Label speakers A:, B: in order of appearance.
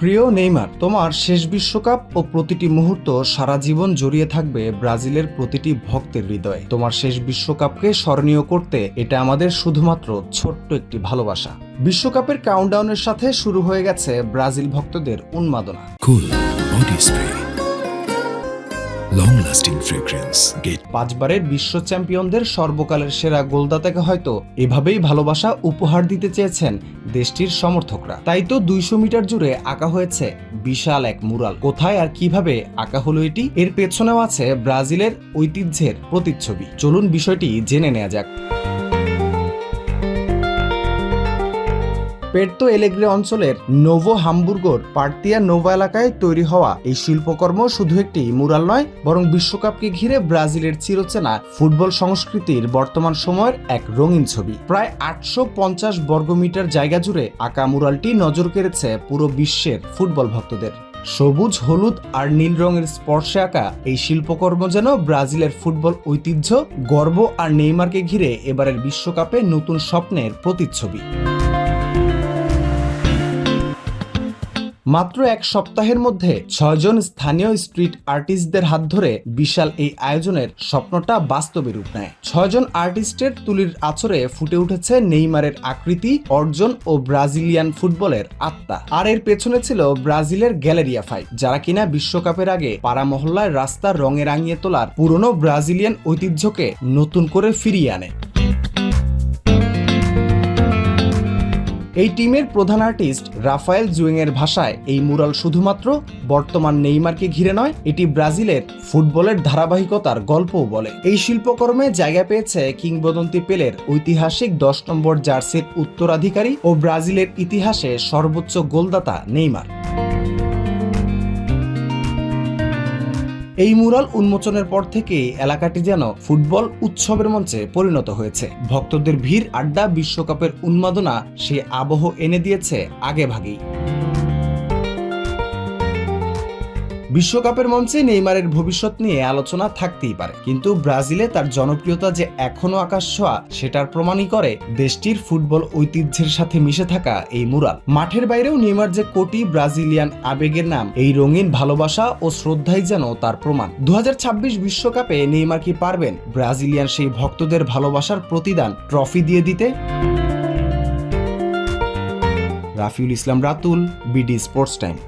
A: প্রিয় নেইমার, তোমার শেষ বিশ্বকাপ ও প্রতিটি মুহূর্ত সারা জীবন জড়িয়ে থাকবে ব্রাজিলের প্রতিটি ভক্তের হৃদয়ে। তোমার শেষ বিশ্বকাপকে স্মরণীয় করতে এটা আমাদের শুধুমাত্র ছোট্ট একটি ভালোবাসা। বিশ্বকাপের কাউন্টডাউনের সাথে শুরু হয়ে গেছে ব্রাজিল ভক্তদের উন্মাদনা।
B: Cool body spray, long lasting fragrance.
A: 5 বারের বিশ্ব চ্যাম্পিয়নদের সর্বকালের সেরা গোলদাতাকে হয়তো এভাবেই ভালোবাসা উপহার দিতে চেয়েছেন দেশটির সমর্থকরা। তাই তো 200 মিটার জুড়ে আঁকা হয়েছে বিশাল এক মুরাল। কোথায় আর কিভাবে আঁকা হলো এটি? এর পেছনেও আছে ব্রাজিলের ঐতিহ্যের প্রতিচ্ছবি। চলুন বিষয়টি জেনে নেওয়া যাক। পের্তো এলেগ্রে অঞ্চলের নোভো হামবুর্গোর পার্তিয়া নোভা এলাকায় তৈরি হওয়া এই শিল্পকর্ম শুধু একটি মুরাল নয়, বরং বিশ্বকাপকে ঘিরে ব্রাজিলের চিরচেনা ফুটবল সংস্কৃতির বর্তমান সময়ের এক রঙিন ছবি। প্রায় 850 বর্গমিটার জায়গা জুড়ে আঁকা মুরালটি নজর কেড়েছে পুরো বিশ্বের ফুটবল ভক্তদের। সবুজ, হলুদ আর নীল রঙের স্পর্শে আঁকা এই শিল্পকর্ম যেন ব্রাজিলের ফুটবল ঐতিহ্য, গর্ব আর নেইমারকে ঘিরে এবারের বিশ্বকাপে নতুন স্বপ্নের প্রতিচ্ছবি। মাত্র এক সপ্তাহের মধ্যে 6 জন স্থানীয় স্ট্রিট আর্টিস্টদের হাত ধরে বিশাল এই আয়োজনের স্বপ্নটা বাস্তবে রূপ নেয়। 6 জন আর্টিস্টের তুলির আঁচড়ে ফুটে উঠেছে নেইমারের আকৃতি, অর্জন ও ব্রাজিলিয়ান ফুটবলের আত্মা। আর এর পেছনে ছিল ব্রাজিলের গ্যালেরিয়া 5, যারা কিনা বিশ্বকাপের আগে পাড়া মহল্লায় রাস্তার রঙে রাঙিয়ে তোলার পুরনো ব্রাজিলিয়ান ঐতিহ্যকে নতুন করে ফিরিয়ে আনে। এই টিমের প্রধান আর্টিস্ট রাফায়েল জুয়েংয়ের ভাষায় এই মুরাল শুধুমাত্র বর্তমান নেইমারকে ঘিরে নয়, এটি ব্রাজিলের ফুটবলের ধারাবাহিকতার গল্পও বলে। এই শিল্পকর্মে জায়গা পেয়েছে কিংবদন্তি পেলের ঐতিহাসিক 10 নম্বর জার্সির উত্তরাধিকারী ও ব্রাজিলের ইতিহাসে সর্বোচ্চ গোলদাতা নেইমার। এই মুরাল উন্মোচনের পর থেকে এলাকাটি যেন ফুটবল উৎসবের মঞ্চে পরিণত হয়েছে। ভক্তদের ভিড়, আড্ডা, বিশ্বকাপের উন্মাদনা সে আবহ এনে দিয়েছে আগেভাগেই। বিশ্বকাপের মঞ্চে নেইমারের ভবিষ্যৎ নিয়ে আলোচনা থাকতেই পারে, কিন্তু ব্রাজিলে তার জনপ্রিয়তা যে এখনো আকাশ ছোঁয়া সেটার প্রমাণই করে দেশটির ফুটবল ঐতিহ্যের সাথে মিশে থাকা এই মুরাল। মাঠের বাইরেও নেইমার যে কোটি ব্রাজিলিয়ান আবেগের নাম, এই রঙিন ভালোবাসা ও শ্রদ্ধাই যেন তার প্রমাণ। 2026 বিশ্বকাপে নেইমার কি পারবেন ব্রাজিলিয়ান সেই ভক্তদের ভালোবাসার প্রতিদান ট্রফি দিয়ে দিতে? রাফিউল ইসলাম রাতুল, বিডি স্পোর্টস টাইম।